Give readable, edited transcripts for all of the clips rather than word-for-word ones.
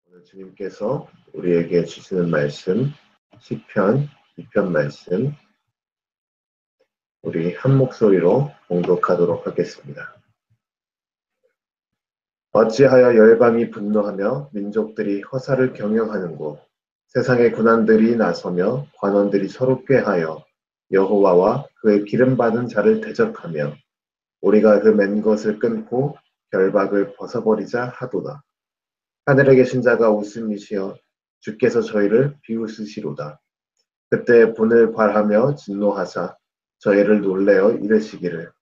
오늘 주님께서 우리에게 주시는 말씀, 시편 2편 말씀, 우리 한 목소리로 봉독하도록 하겠습니다. 어찌하여 열방이 분노하며 민족들이 허사를 경영하는고, 세상의 군왕들이 나서며 관원들이 서로 꾀하여 여호와와 그의 기름받은 자를 대적하며 우리가 그 맨 것을 끊고 결박을 벗어버리자 하도다. 하늘에 계신 자가 웃음이시여 주께서 저희를 비웃으시로다. 그때 분을 발하며 진노하사 저희를 놀래어 이르시기를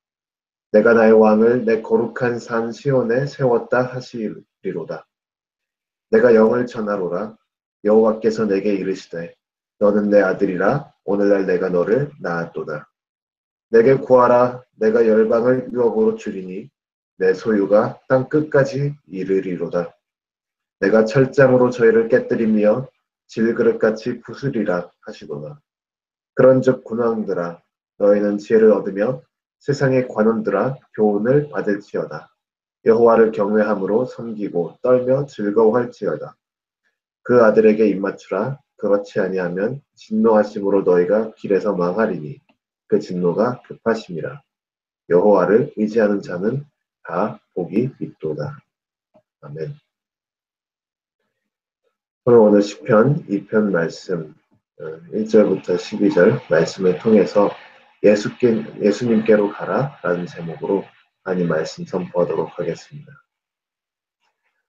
내가 나의 왕을 내 거룩한 산 시온에 세웠다 하시리로다. 내가 영을 전하로라. 여호와께서 내게 이르시되 너는 내 아들이라. 오늘날 내가 너를 낳았도다. 내게 구하라. 내가 열방을 유업으로 주리니 내 소유가 땅 끝까지 이르리로다. 내가 철장으로 저희를 깨뜨리며 질그릇같이 부수리라 하시도다. 그런즉 군왕들아 너희는 지혜를 얻으며 세상의 관원들아 교훈을 받을지어다. 여호와를 경외함으로 섬기고 떨며 즐거워할지어다. 그 아들에게 입맞추라. 그렇지 아니하면 진노하심으로 너희가 길에서 망하리니 그 진노가 급하심이라. 여호와를 의지하는 자는 다 복이 있도다. 아멘. 오늘 시편 2편 말씀 1절부터 12절 말씀을 통해서 예수님께로 가라 라는 제목으로 하나님 말씀 선포하도록 하겠습니다.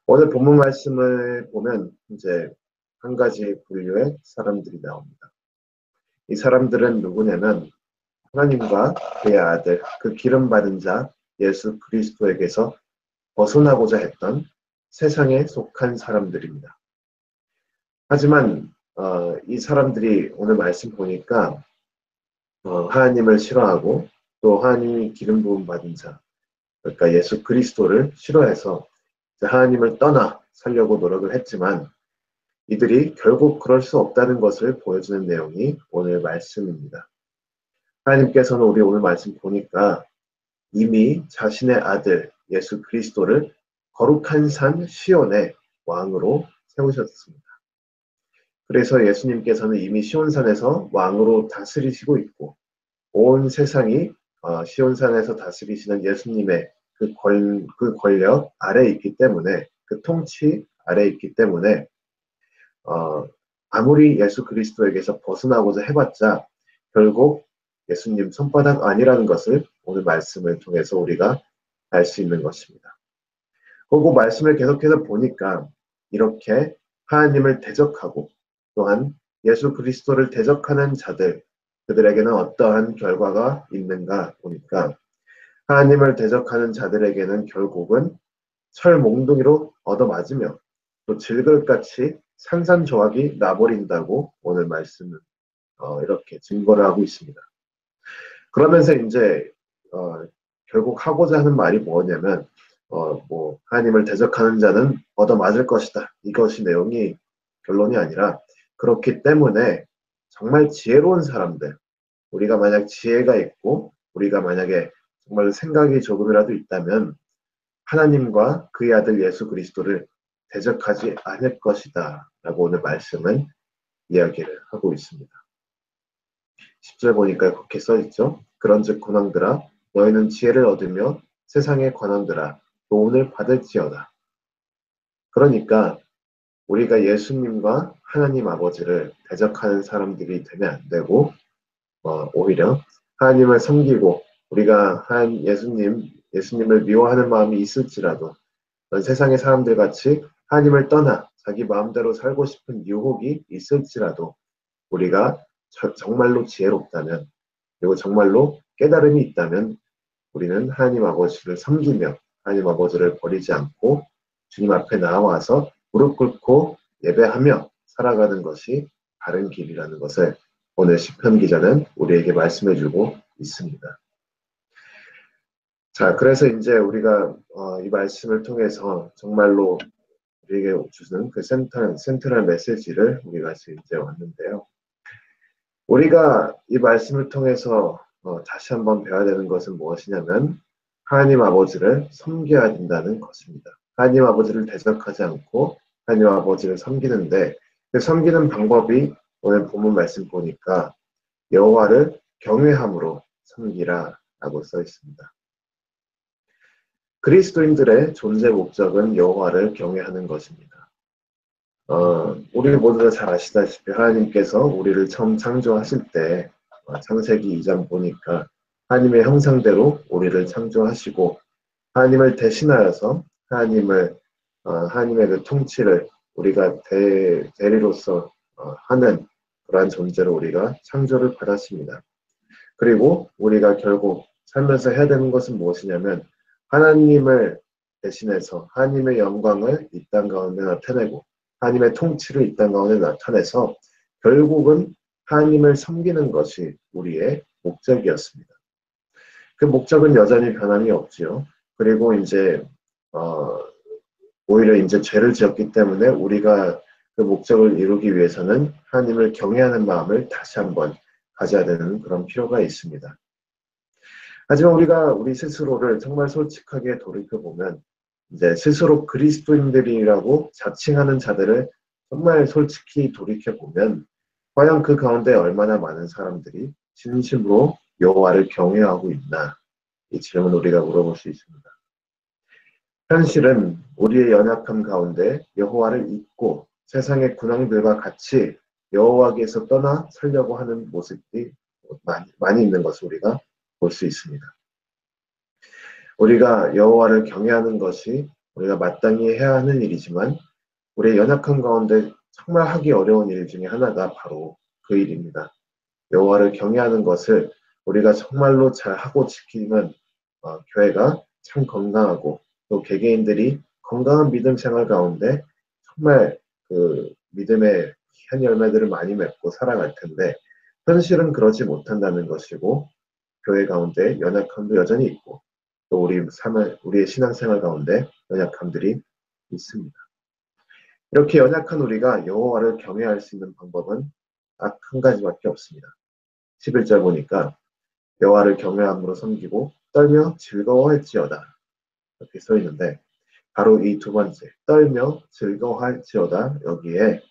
오늘 본문 말씀을 보면 이제 한 가지 분류의 사람들이 나옵니다. 이 사람들은 누구냐면 하나님과 그의 아들, 그 기름받은 자 예수 그리스도에게서 벗어나고자 했던 세상에 속한 사람들입니다. 하지만 이 사람들이 오늘 말씀 보니까 하나님을 싫어하고 또 하나님이 기름 부음 받은 자, 그러니까 예수 그리스도를 싫어해서 하나님을 떠나 살려고 노력을 했지만 이들이 결국 그럴 수 없다는 것을 보여주는 내용이 오늘 말씀입니다. 하나님께서는 우리 오늘 말씀 보니까 이미 자신의 아들 예수 그리스도를 거룩한 산 시온의 왕으로 세우셨습니다. 그래서 예수님께서는 이미 시온산에서 왕으로 다스리시고 있고 온 세상이 시온산에서 다스리시는 예수님의 그 권력 아래에 있기 때문에 그 통치 아래에 있기 때문에 아무리 예수 그리스도에게서 벗어나고자 해봤자 결국 예수님 손바닥 아니라는 것을 오늘 말씀을 통해서 우리가 알 수 있는 것입니다. 그리고 말씀을 계속해서 보니까 이렇게 하나님을 대적하고 또한 예수 그리스도를 대적하는 자들, 그들에게는 어떠한 결과가 있는가 보니까 하나님을 대적하는 자들에게는 결국은 철 몽둥이로 얻어맞으며 또 질그릇같이 산산조각이 나버린다고 오늘 말씀은 이렇게 증거를 하고 있습니다. 그러면서 이제 결국 하고자 하는 말이 뭐냐면 하나님을 대적하는 자는 얻어맞을 것이다. 이것이 내용이 결론이 아니라 그렇기 때문에 정말 지혜로운 사람들, 우리가 만약 지혜가 있고 우리가 만약에 정말 생각이 조금이라도 있다면 하나님과 그의 아들 예수 그리스도를 대적하지 않을 것이다 라고 오늘 말씀은 이야기를 하고 있습니다. 10절 보니까 그렇게 써있죠. 그런즉 군왕들아 너희는 지혜를 얻으며 세상의 관원들아 교훈을 받을지어다. 그러니까 우리가 예수님과 하나님 아버지를 대적하는 사람들이 되면 안 되고 오히려 하나님을 섬기고 우리가 예수님을 미워하는 마음이 있을지라도 세상의 사람들 같이 하나님을 떠나 자기 마음대로 살고 싶은 유혹이 있을지라도 우리가 정말로 지혜롭다면 그리고 정말로 깨달음이 있다면 우리는 하나님 아버지를 섬기며 하나님 아버지를 버리지 않고 주님 앞에 나와서 무릎 꿇고 예배하며 살아가는 것이 바른 길이라는 것을 오늘 시편 기자는 우리에게 말씀해주고 있습니다. 자, 그래서 이제 우리가 이 말씀을 통해서 정말로 우리에게 주는 그 센트럴 메시지를 우리가 이제 왔는데요. 우리가 이 말씀을 통해서 다시 한번 배워야 되는 것은 무엇이냐면 하나님 아버지를 섬겨야 된다는 것입니다. 하나님 아버지를 대적하지 않고 하나님 아버지를 섬기는데 그 섬기는 방법이 오늘 본문 말씀 보니까 여호와를 경외함으로 섬기라라고 써 있습니다. 그리스도인들의 존재 목적은 여호와를 경외하는 것입니다. 우리 모두가 잘 아시다시피 하나님께서 우리를 처음 창조하실 때 창세기 2장 보니까 하나님의 형상대로 우리를 창조하시고 하나님을 대신하여서 하나님의 그 통치를 우리가 대리로서 하는 그러한 존재로 우리가 창조를 받았습니다. 그리고 우리가 결국 살면서 해야 되는 것은 무엇이냐면 하나님을 대신해서 하나님의 영광을 이 땅 가운데 나타내고 하나님의 통치를 이 땅 가운데 나타내서 결국은 하나님을 섬기는 것이 우리의 목적이었습니다. 그 목적은 여전히 변함이 없지요. 그리고 이제 오히려 이제 죄를 지었기 때문에 우리가 그 목적을 이루기 위해서는 하나님을 경외하는 마음을 다시 한번 가져야 되는 그런 필요가 있습니다. 하지만 우리가 우리 스스로를 정말 솔직하게 돌이켜보면 이제 스스로 그리스도인들이라고 자칭하는 자들을 정말 솔직히 돌이켜보면 과연 그 가운데 얼마나 많은 사람들이 진심으로 여호와를 경외하고 있나 이 질문을 우리가 물어볼 수 있습니다. 현실은 우리의 연약함 가운데 여호와를 잊고 세상의 군왕들과 같이 여호와께서 떠나 살려고 하는 모습이 많이 있는 것을 우리가 볼 수 있습니다. 우리가 여호와를 경외하는 것이 우리가 마땅히 해야 하는 일이지만 우리의 연약함 가운데 정말 하기 어려운 일 중에 하나가 바로 그 일입니다. 여호와를 경외하는 것을 우리가 정말로 잘 하고 지키면 교회가 참 건강하고 또 개개인들이 건강한 믿음 생활 가운데 정말 그 믿음의 한 열매들을 많이 맺고 살아갈 텐데 현실은 그러지 못한다는 것이고 교회 가운데 연약함도 여전히 있고 또 우리의 신앙생활 가운데 연약함들이 있습니다. 이렇게 연약한 우리가 여호와를 경외할 수 있는 방법은 딱 한 가지밖에 없습니다. 11절 보니까 여호와를 경외함으로 섬기고 떨며 즐거워할지어다 이렇게 써 있는데 바로 이 두 번째 떨며 즐거워할지어다 여기에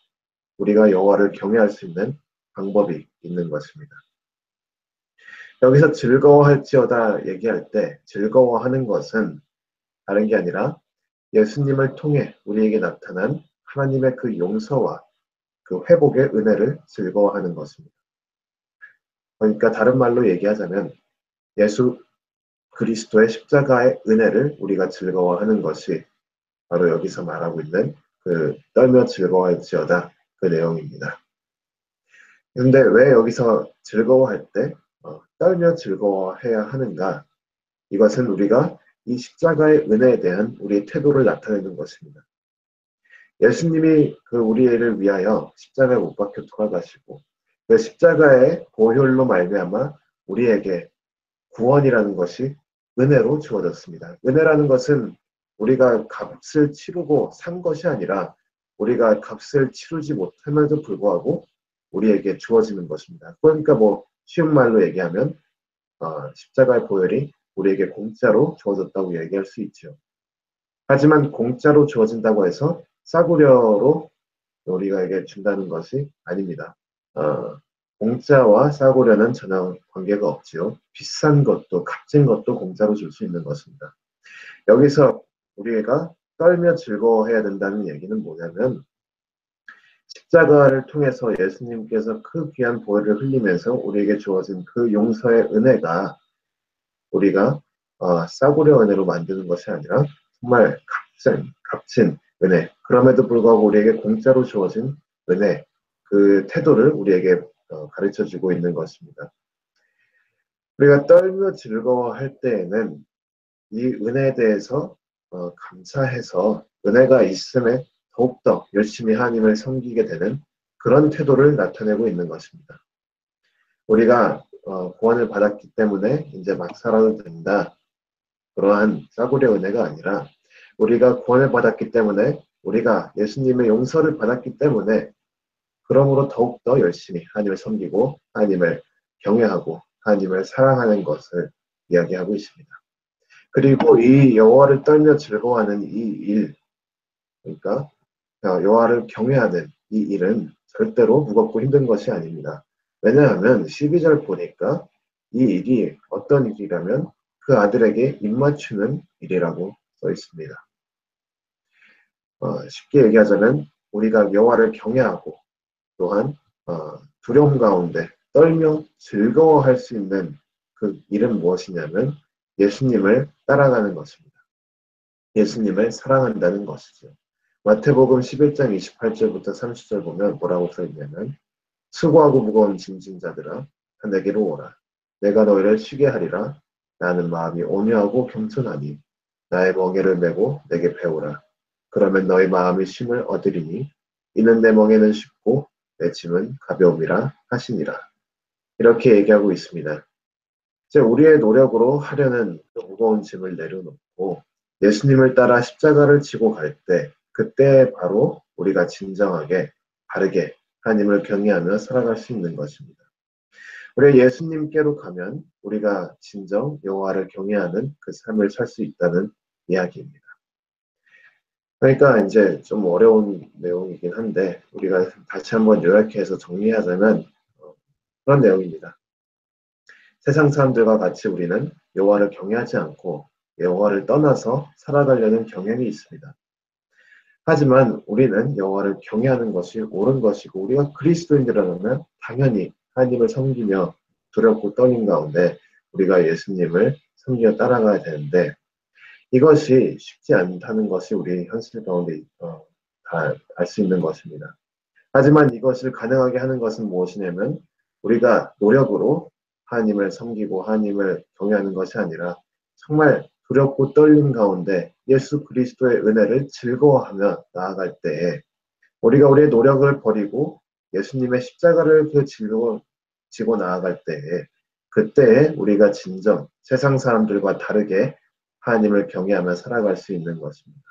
우리가 여호와를 경외할 수 있는 방법이 있는 것입니다. 여기서 즐거워할지어다 얘기할 때 즐거워하는 것은 다른 게 아니라 예수님을 통해 우리에게 나타난 하나님의 그 용서와 그 회복의 은혜를 즐거워하는 것입니다. 그러니까 다른 말로 얘기하자면 예수 그리스도의 십자가의 은혜를 우리가 즐거워하는 것이 바로 여기서 말하고 있는 그 떨며 즐거워할지어다 그 내용입니다. 그런데 왜 여기서 즐거워할 때 떨며 즐거워해야 하는가? 이것은 우리가 이 십자가의 은혜에 대한 우리의 태도를 나타내는 것입니다. 예수님이 그 우리를 위하여 십자가에 못 박혀 돌아가시고 그 십자가의 보혈로 말미암아 우리에게 구원이라는 것이 은혜로 주어졌습니다. 은혜라는 것은 우리가 값을 치르고 산 것이 아니라 우리가 값을 치르지 못함에도 불구하고 우리에게 주어지는 것입니다. 그러니까 뭐 쉬운 말로 얘기하면 십자가의 보혈이 우리에게 공짜로 주어졌다고 얘기할 수 있죠. 하지만 공짜로 주어진다고 해서 싸구려로 우리에게 준다는 것이 아닙니다. 공짜와 싸구려는 전혀 관계가 없지요. 비싼 것도 값진 것도 공짜로 줄 수 있는 것입니다. 여기서 우리가 떨며 즐거워해야 된다는 얘기는 뭐냐면 십자가를 통해서 예수님께서 그 귀한 보혈을 흘리면서 우리에게 주어진 그 용서의 은혜가 우리가 싸구려 은혜로 만드는 것이 아니라 정말 값진 은혜, 그럼에도 불구하고 우리에게 공짜로 주어진 은혜, 그 태도를 우리에게 가르쳐주고 있는 것입니다. 우리가 떨며 즐거워할 때에는 이 은혜에 대해서 감사해서 은혜가 있음에 더욱더 열심히 하나님을 섬기게 되는 그런 태도를 나타내고 있는 것입니다. 우리가 구원을 받았기 때문에 이제 막 살아도 된다. 그러한 싸구려 은혜가 아니라 우리가 구원을 받았기 때문에 우리가 예수님의 용서를 받았기 때문에 그러므로 더욱더 열심히 하나님을 섬기고 하나님을 경외하고 하나님을 사랑하는 것을 이야기하고 있습니다. 그리고 이 여호와를 떨며 즐거워하는 이 일, 그러니까 여호와를 경외하는 이 일은 절대로 무겁고 힘든 것이 아닙니다. 왜냐하면 12절 보니까 이 일이 어떤 일이라면 그 아들에게 입맞추는 일이라고 써 있습니다. 쉽게 얘기하자면 우리가 여호와를 경외하고 또한 두려움 가운데 떨며 즐거워할 수 있는 그 일은 무엇이냐면 예수님을 따라가는 것입니다. 예수님을 사랑한다는 것이죠. 마태복음 11장 28절부터 30절 보면 뭐라고 써 있냐면 수고하고 무거운 짐진 자들아 다 내게로 오라. 내가 너희를 쉬게 하리라. 나는 마음이 온유하고 겸손하니 나의 멍에를 메고 내게 배우라. 그러면 너희 마음이 쉼을 얻으리니 이는 내 멍에는 쉽고 내 짐은 가벼움이라 하시니라. 이렇게 얘기하고 있습니다. 이제 우리의 노력으로 하려는 그 무거운 짐을 내려놓고 예수님을 따라 십자가를 지고 갈 때 그때 바로 우리가 진정하게 바르게 하나님을 경외하며 살아갈 수 있는 것입니다. 우리가 예수님께로 가면 우리가 진정 여호와를 경외하는 그 삶을 살 수 있다는 이야기입니다. 그러니까 이제 좀 어려운 내용이긴 한데 우리가 다시 한번 요약해서 정리하자면 그런 내용입니다. 세상 사람들과 같이 우리는 여호와를 경외하지 않고 여호와를 떠나서 살아가려는 경향이 있습니다. 하지만 우리는 여호와를 경외하는 것이 옳은 것이고 우리가 그리스도인들이라면 당연히 하나님을 섬기며 두렵고 떨림 가운데 우리가 예수님을 섬기며 따라가야 되는데 이것이 쉽지 않다는 것이 우리 현실 가운데 다 알 수 있는 것입니다. 하지만 이것을 가능하게 하는 것은 무엇이냐면 우리가 노력으로 하나님을 섬기고 하나님을 경외하는 것이 아니라 정말 두렵고 떨림 가운데 예수 그리스도의 은혜를 즐거워하며 나아갈 때에 우리가 우리의 노력을 버리고 예수님의 십자가를 지고 나아갈 때에 그때에 우리가 진정 세상 사람들과 다르게 하나님을 경외하며 살아갈 수 있는 것입니다.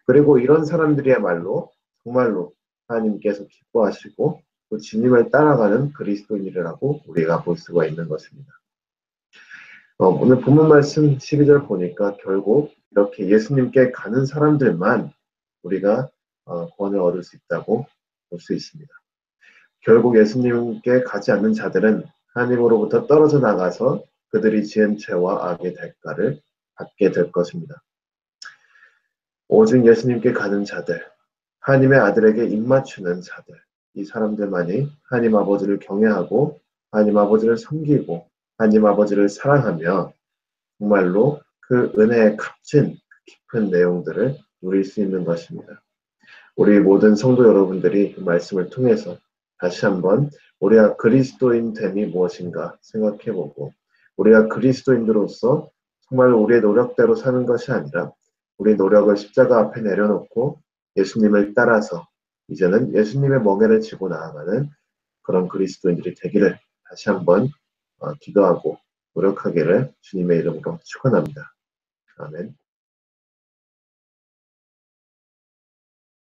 그리고 이런 사람들이야말로 정말로 하나님께서 기뻐하시고 또 주님을 따라가는 그리스도인이라고 우리가 볼 수가 있는 것입니다. 오늘 본문 말씀 12절 보니까 결국 이렇게 예수님께 가는 사람들만 우리가 구원을 얻을 수 있다고 볼 수 있습니다. 결국 예수님께 가지 않는 자들은 하나님으로부터 떨어져 나가서 그들이 지은 죄와 악의 대가를 받게 될 것입니다. 오직 예수님께 가는 자들, 하나님의 아들에게 입맞추는 자들, 이 사람들만이 하나님 아버지를 경외하고 하나님 아버지를 섬기고 하나님 아버지를 사랑하며 정말로 그 은혜의 값진 깊은 내용들을 누릴 수 있는 것입니다. 우리 모든 성도 여러분들이 그 말씀을 통해서 다시 한번 우리가 그리스도인 됨이 무엇인가 생각해보고 우리가 그리스도인으로서 정말 우리의 노력대로 사는 것이 아니라 우리 노력을 십자가 앞에 내려놓고 예수님을 따라서 이제는 예수님의 멍에를 지고 나아가는 그런 그리스도인들이 되기를 다시 한번 기도하고 노력하기를 주님의 이름으로 축원합니다. 아멘.